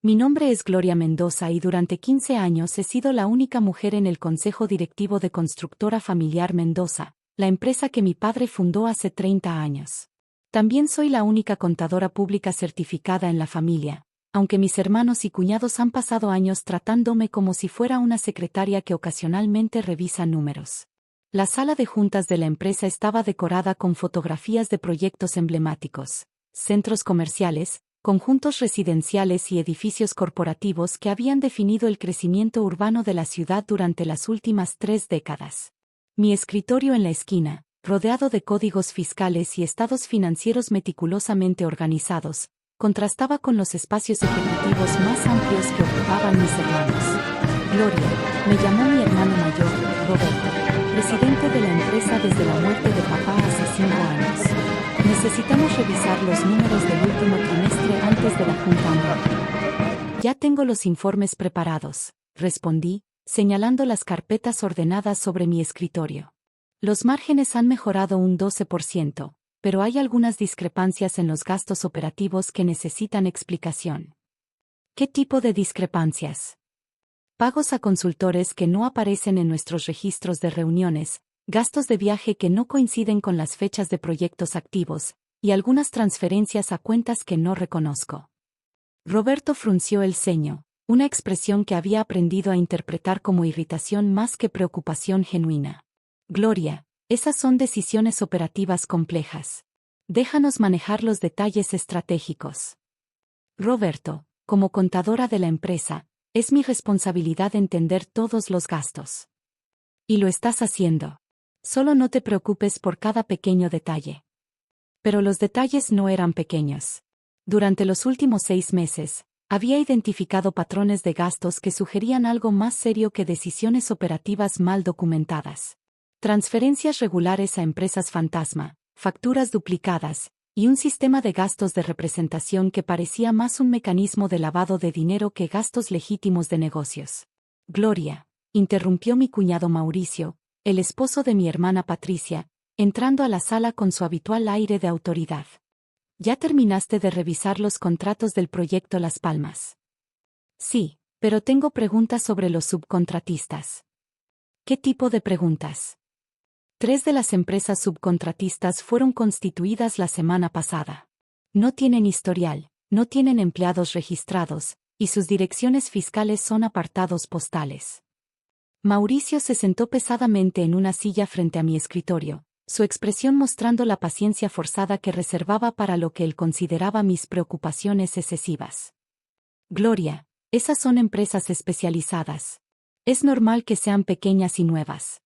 Mi nombre es Gloria Mendoza y durante 15 años he sido la única mujer en el consejo directivo de Constructora Familiar Mendoza, la empresa que mi padre fundó hace 30 años. También soy la única contadora pública certificada en la familia, aunque mis hermanos y cuñados han pasado años tratándome como si fuera una secretaria que ocasionalmente revisa números. La sala de juntas de la empresa estaba decorada con fotografías de proyectos emblemáticos, centros comerciales, conjuntos residenciales y edificios corporativos que habían definido el crecimiento urbano de la ciudad durante las últimas 3 décadas. Mi escritorio en la esquina, rodeado de códigos fiscales y estados financieros meticulosamente organizados, contrastaba con los espacios ejecutivos más amplios que ocupaban mis hermanos. Gloria, me llamó mi hermano mayor, Roberto, presidente de la empresa desde la muerte de papá hace 5 años. Necesitamos revisar los números del último trimestre antes de la junta anual. Ya tengo los informes preparados, respondí, señalando las carpetas ordenadas sobre mi escritorio. Los márgenes han mejorado un 12%, pero hay algunas discrepancias en los gastos operativos que necesitan explicación. ¿Qué tipo de discrepancias? Pagos a consultores que no aparecen en nuestros registros de reuniones, gastos de viaje que no coinciden con las fechas de proyectos activos, y algunas transferencias a cuentas que no reconozco. Roberto frunció el ceño, una expresión que había aprendido a interpretar como irritación más que preocupación genuina. Gloria, esas son decisiones operativas complejas. Déjanos manejar los detalles estratégicos. Roberto, como contadora de la empresa, es mi responsabilidad entender todos los gastos. Y lo estás haciendo. Solo no te preocupes por cada pequeño detalle. Pero los detalles no eran pequeños. Durante los últimos 6 meses, había identificado patrones de gastos que sugerían algo más serio que decisiones operativas mal documentadas. Transferencias regulares a empresas fantasma, facturas duplicadas, y un sistema de gastos de representación que parecía más un mecanismo de lavado de dinero que gastos legítimos de negocios. Gloria, interrumpió mi cuñado Mauricio, el esposo de mi hermana Patricia, entrando a la sala con su habitual aire de autoridad. ¿Ya terminaste de revisar los contratos del proyecto Las Palmas? Sí, pero tengo preguntas sobre los subcontratistas. ¿Qué tipo de preguntas? 3 de las empresas subcontratistas fueron constituidas la semana pasada. No tienen historial, no tienen empleados registrados, y sus direcciones fiscales son apartados postales. Mauricio se sentó pesadamente en una silla frente a mi escritorio, su expresión mostrando la paciencia forzada que reservaba para lo que él consideraba mis preocupaciones excesivas. Gloria, esas son empresas especializadas. Es normal que sean pequeñas y nuevas.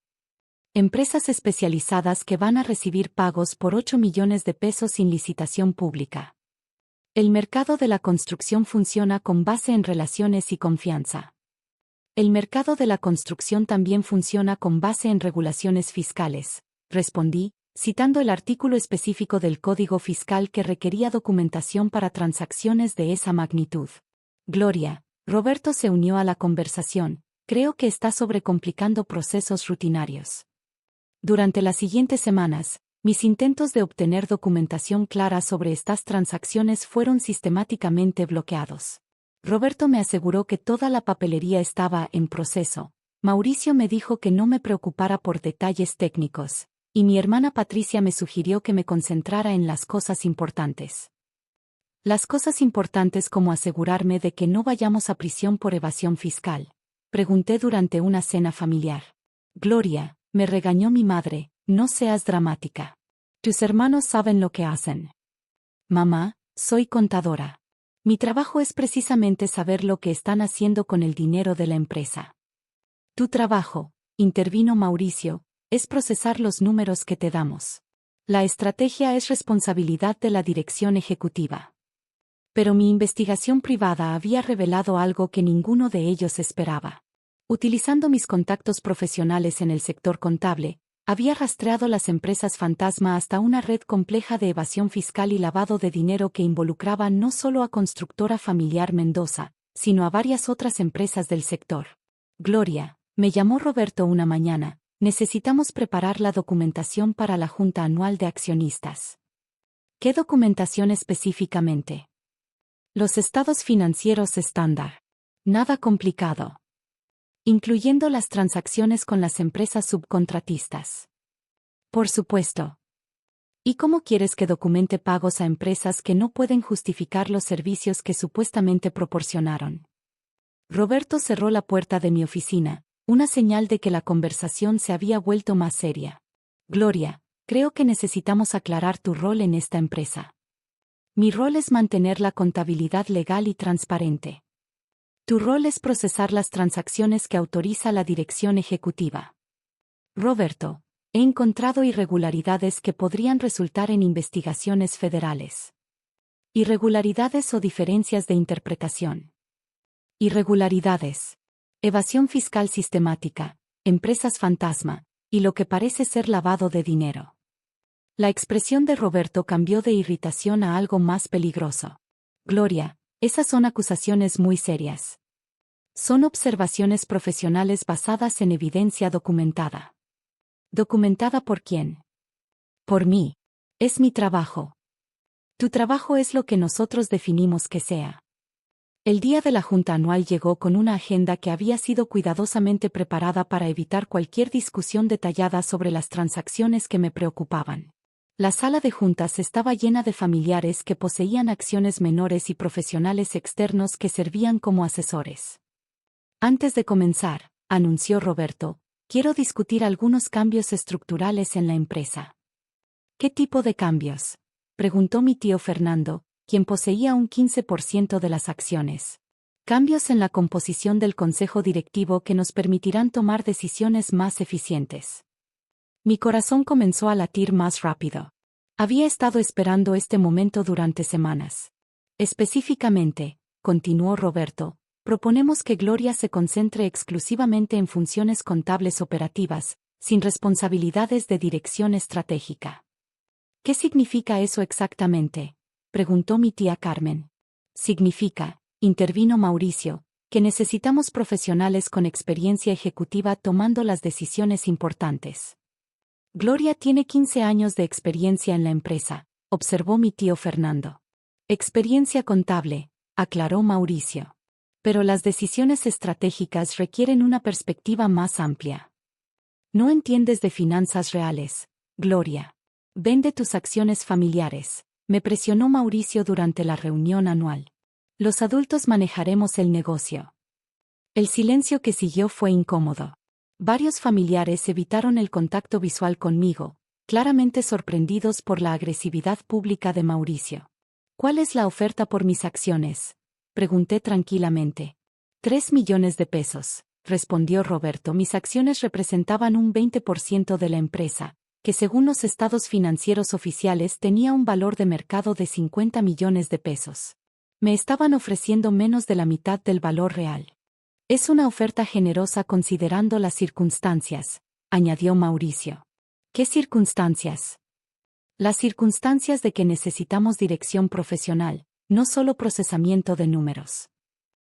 Empresas especializadas que van a recibir pagos por 8 millones de pesos sin licitación pública. El mercado de la construcción funciona con base en relaciones y confianza. El mercado de la construcción también funciona con base en regulaciones fiscales, respondí, citando el artículo específico del Código Fiscal que requería documentación para transacciones de esa magnitud. Gloria, Roberto se unió a la conversación, creo que está sobrecomplicando procesos rutinarios. Durante las siguientes semanas, mis intentos de obtener documentación clara sobre estas transacciones fueron sistemáticamente bloqueados. Roberto me aseguró que toda la papelería estaba en proceso. Mauricio me dijo que no me preocupara por detalles técnicos, y mi hermana Patricia me sugirió que me concentrara en las cosas importantes. Las cosas importantes como asegurarme de que no vayamos a prisión por evasión fiscal. Pregunté durante una cena familiar. Gloria, me regañó mi madre, no seas dramática. Tus hermanos saben lo que hacen. Mamá, soy contadora. Mi trabajo es precisamente saber lo que están haciendo con el dinero de la empresa. Tu trabajo, intervino Mauricio, es procesar los números que te damos. La estrategia es responsabilidad de la dirección ejecutiva. Pero mi investigación privada había revelado algo que ninguno de ellos esperaba. Utilizando mis contactos profesionales en el sector contable, había rastreado las empresas fantasma hasta una red compleja de evasión fiscal y lavado de dinero que involucraba no solo a Constructora Familiar Mendoza, sino a varias otras empresas del sector. Gloria, me llamó Roberto una mañana, necesitamos preparar la documentación para la Junta Anual de Accionistas. ¿Qué documentación específicamente? Los estados financieros estándar. Nada complicado. Incluyendo las transacciones con las empresas subcontratistas. Por supuesto. ¿Y cómo quieres que documente pagos a empresas que no pueden justificar los servicios que supuestamente proporcionaron? Roberto cerró la puerta de mi oficina, una señal de que la conversación se había vuelto más seria. Gloria, creo que necesitamos aclarar tu rol en esta empresa. Mi rol es mantener la contabilidad legal y transparente. Tu rol es procesar las transacciones que autoriza la dirección ejecutiva. Roberto, he encontrado irregularidades que podrían resultar en investigaciones federales. Irregularidades o diferencias de interpretación. Irregularidades. Evasión fiscal sistemática, empresas fantasma, y lo que parece ser lavado de dinero. La expresión de Roberto cambió de irritación a algo más peligroso. Gloria, esas son acusaciones muy serias. Son observaciones profesionales basadas en evidencia documentada. ¿Documentada por quién? Por mí. Es mi trabajo. Tu trabajo es lo que nosotros definimos que sea. El día de la junta anual llegó con una agenda que había sido cuidadosamente preparada para evitar cualquier discusión detallada sobre las transacciones que me preocupaban. La sala de juntas estaba llena de familiares que poseían acciones menores y profesionales externos que servían como asesores. Antes de comenzar, anunció Roberto, quiero discutir algunos cambios estructurales en la empresa. ¿Qué tipo de cambios?, preguntó mi tío Fernando, quien poseía un 15% de las acciones. Cambios en la composición del consejo directivo que nos permitirán tomar decisiones más eficientes. Mi corazón comenzó a latir más rápido. Había estado esperando este momento durante semanas. Específicamente, continuó Roberto, proponemos que Gloria se concentre exclusivamente en funciones contables operativas, sin responsabilidades de dirección estratégica. ¿Qué significa eso exactamente?, preguntó mi tía Carmen. Significa, intervino Mauricio, que necesitamos profesionales con experiencia ejecutiva tomando las decisiones importantes. Gloria tiene 15 años de experiencia en la empresa, observó mi tío Fernando. Experiencia contable, aclaró Mauricio. Pero las decisiones estratégicas requieren una perspectiva más amplia. No entiendes de finanzas reales, Gloria. Vende tus acciones familiares, me presionó Mauricio durante la reunión anual. Los adultos manejaremos el negocio. El silencio que siguió fue incómodo. Varios familiares evitaron el contacto visual conmigo, claramente sorprendidos por la agresividad pública de Mauricio. ¿Cuál es la oferta por mis acciones?, pregunté tranquilamente. 3 millones de pesos, respondió Roberto. Mis acciones representaban un 20% de la empresa, que según los estados financieros oficiales tenía un valor de mercado de 50 millones de pesos. Me estaban ofreciendo menos de la mitad del valor real. Es una oferta generosa considerando las circunstancias, añadió Mauricio. ¿Qué circunstancias? Las circunstancias de que necesitamos dirección profesional, no solo procesamiento de números.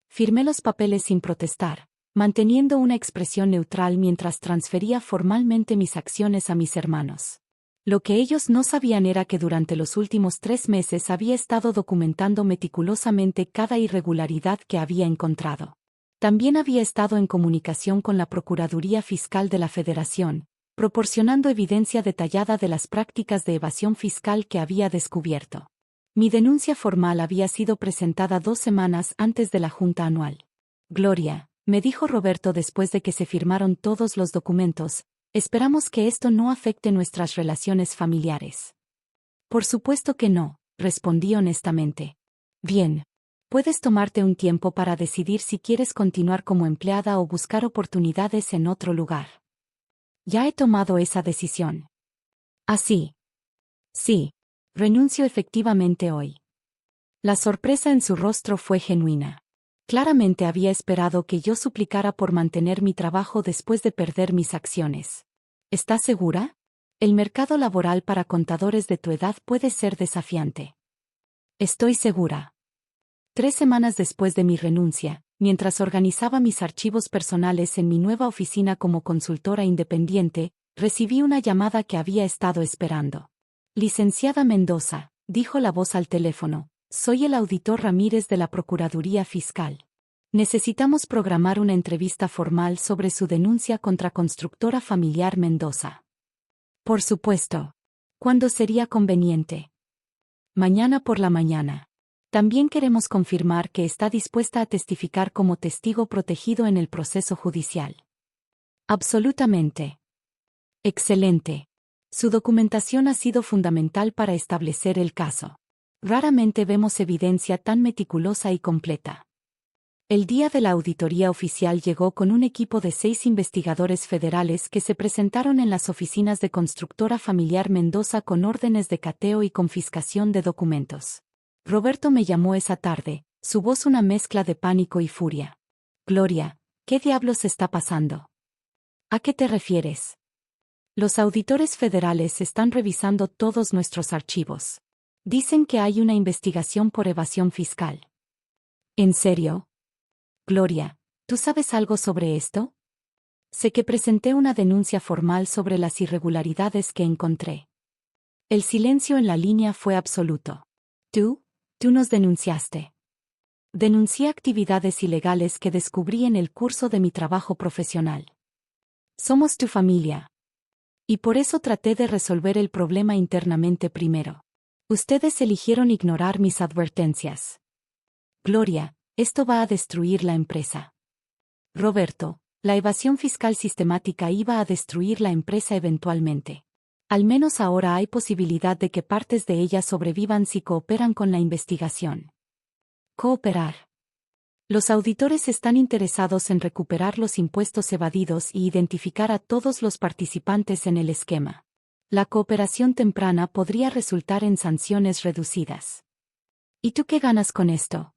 Firmé los papeles sin protestar, manteniendo una expresión neutral mientras transfería formalmente mis acciones a mis hermanos. Lo que ellos no sabían era que durante los últimos 3 meses había estado documentando meticulosamente cada irregularidad que había encontrado. También había estado en comunicación con la Procuraduría Fiscal de la Federación, proporcionando evidencia detallada de las prácticas de evasión fiscal que había descubierto. Mi denuncia formal había sido presentada 2 semanas antes de la junta anual. Gloria, me dijo Roberto después de que se firmaron todos los documentos, esperamos que esto no afecte nuestras relaciones familiares. Por supuesto que no, respondí honestamente. Bien. Puedes tomarte un tiempo para decidir si quieres continuar como empleada o buscar oportunidades en otro lugar. Ya he tomado esa decisión. ¿Así? Sí. Renuncio efectivamente hoy. La sorpresa en su rostro fue genuina. Claramente había esperado que yo suplicara por mantener mi trabajo después de perder mis acciones. ¿Estás segura? El mercado laboral para contadores de tu edad puede ser desafiante. Estoy segura. 3 semanas después de mi renuncia, mientras organizaba mis archivos personales en mi nueva oficina como consultora independiente, recibí una llamada que había estado esperando. Licenciada Mendoza, dijo la voz al teléfono, Soy el auditor Ramírez de la Procuraduría Fiscal. Necesitamos programar una entrevista formal sobre su denuncia contra Constructora Familiar Mendoza. Por supuesto. ¿Cuándo sería conveniente? Mañana por la mañana. También queremos confirmar que está dispuesta a testificar como testigo protegido en el proceso judicial. Absolutamente. Excelente. Su documentación ha sido fundamental para establecer el caso. Raramente vemos evidencia tan meticulosa y completa. El día de la auditoría oficial llegó con un equipo de 6 investigadores federales que se presentaron en las oficinas de Constructora Familiar Mendoza con órdenes de cateo y confiscación de documentos. Roberto me llamó esa tarde, su voz una mezcla de pánico y furia. Gloria, ¿qué diablos está pasando? ¿A qué te refieres? Los auditores federales están revisando todos nuestros archivos. Dicen que hay una investigación por evasión fiscal. ¿En serio? Gloria, ¿tú sabes algo sobre esto? Sé que presenté una denuncia formal sobre las irregularidades que encontré. El silencio en la línea fue absoluto. Tú nos denunciaste. Denuncié actividades ilegales que descubrí en el curso de mi trabajo profesional. Somos tu familia. Y por eso traté de resolver el problema internamente primero. Ustedes eligieron ignorar mis advertencias. Gloria, esto va a destruir la empresa. Roberto, la evasión fiscal sistemática iba a destruir la empresa eventualmente. Al menos ahora hay posibilidad de que partes de ella sobrevivan si cooperan con la investigación. Cooperar. Los auditores están interesados en recuperar los impuestos evadidos y identificar a todos los participantes en el esquema. La cooperación temprana podría resultar en sanciones reducidas. ¿Y tú qué ganas con esto?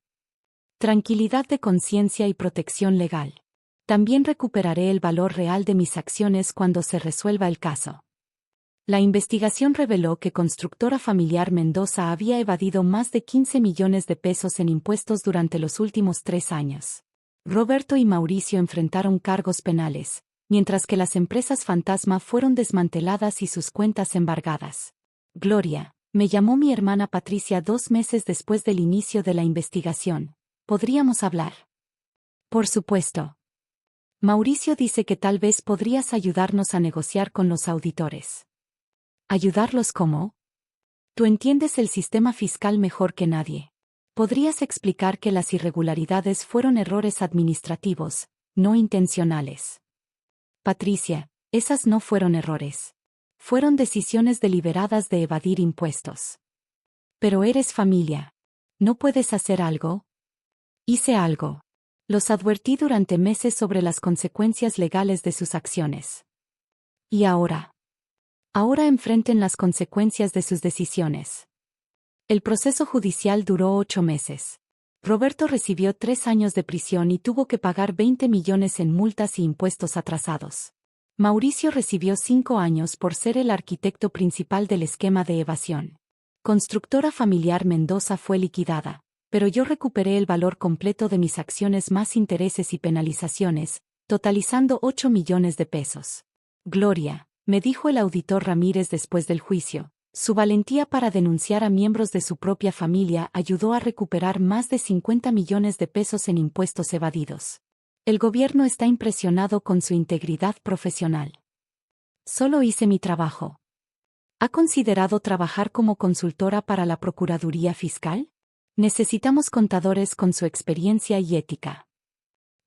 Tranquilidad de conciencia y protección legal. También recuperaré el valor real de mis acciones cuando se resuelva el caso. La investigación reveló que Constructora Familiar Mendoza había evadido más de 15 millones de pesos en impuestos durante los últimos 3 años. Roberto y Mauricio enfrentaron cargos penales, mientras que las empresas fantasma fueron desmanteladas y sus cuentas embargadas. Gloria, me llamó mi hermana Patricia 2 meses después del inicio de la investigación. ¿Podríamos hablar? Por supuesto. Mauricio dice que tal vez podrías ayudarnos a negociar con los auditores. ¿Ayudarlos cómo? Tú entiendes el sistema fiscal mejor que nadie. ¿Podrías explicar que las irregularidades fueron errores administrativos, no intencionales? Patricia, esas no fueron errores. Fueron decisiones deliberadas de evadir impuestos. Pero eres familia. ¿No puedes hacer algo? Hice algo. Los advertí durante meses sobre las consecuencias legales de sus acciones. ¿Y ahora? Ahora enfrenten las consecuencias de sus decisiones. El proceso judicial duró 8 meses. Roberto recibió 3 años de prisión y tuvo que pagar 20 millones en multas y impuestos atrasados. Mauricio recibió 5 años por ser el arquitecto principal del esquema de evasión. Constructora Familiar Mendoza fue liquidada, pero yo recuperé el valor completo de mis acciones más intereses y penalizaciones, totalizando 8 millones de pesos. Gloria, me dijo el auditor Ramírez después del juicio, su valentía para denunciar a miembros de su propia familia ayudó a recuperar más de 50 millones de pesos en impuestos evadidos. El gobierno está impresionado con su integridad profesional. Solo hice mi trabajo. ¿Ha considerado trabajar como consultora para la Procuraduría Fiscal? Necesitamos contadores con su experiencia y ética.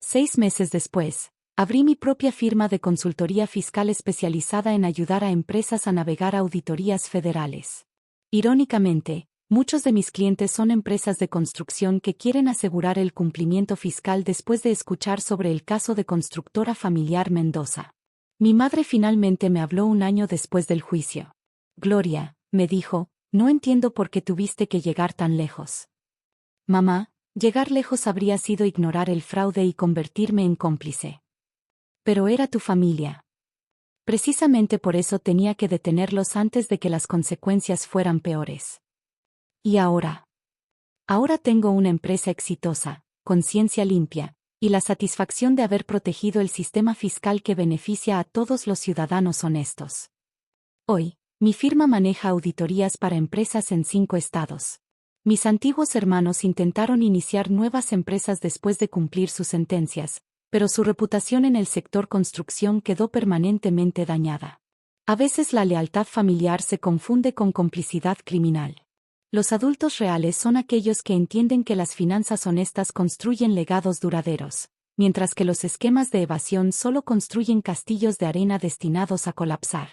6 meses después, abrí mi propia firma de consultoría fiscal especializada en ayudar a empresas a navegar auditorías federales. Irónicamente, muchos de mis clientes son empresas de construcción que quieren asegurar el cumplimiento fiscal después de escuchar sobre el caso de Constructora Familiar Mendoza. Mi madre finalmente me habló 1 año después del juicio. Gloria, me dijo, no entiendo por qué tuviste que llegar tan lejos. Mamá, llegar lejos habría sido ignorar el fraude y convertirme en cómplice. Pero era tu familia. Precisamente por eso tenía que detenerlos antes de que las consecuencias fueran peores. ¿Y ahora? Ahora tengo una empresa exitosa, conciencia limpia, y la satisfacción de haber protegido el sistema fiscal que beneficia a todos los ciudadanos honestos. Hoy, mi firma maneja auditorías para empresas en 5 estados. Mis antiguos hermanos intentaron iniciar nuevas empresas después de cumplir sus sentencias, pero su reputación en el sector construcción quedó permanentemente dañada. A veces la lealtad familiar se confunde con complicidad criminal. Los adultos reales son aquellos que entienden que las finanzas honestas construyen legados duraderos, mientras que los esquemas de evasión solo construyen castillos de arena destinados a colapsar.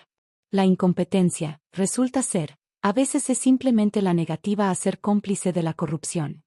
La incompetencia, resulta ser, a veces es simplemente la negativa a ser cómplice de la corrupción.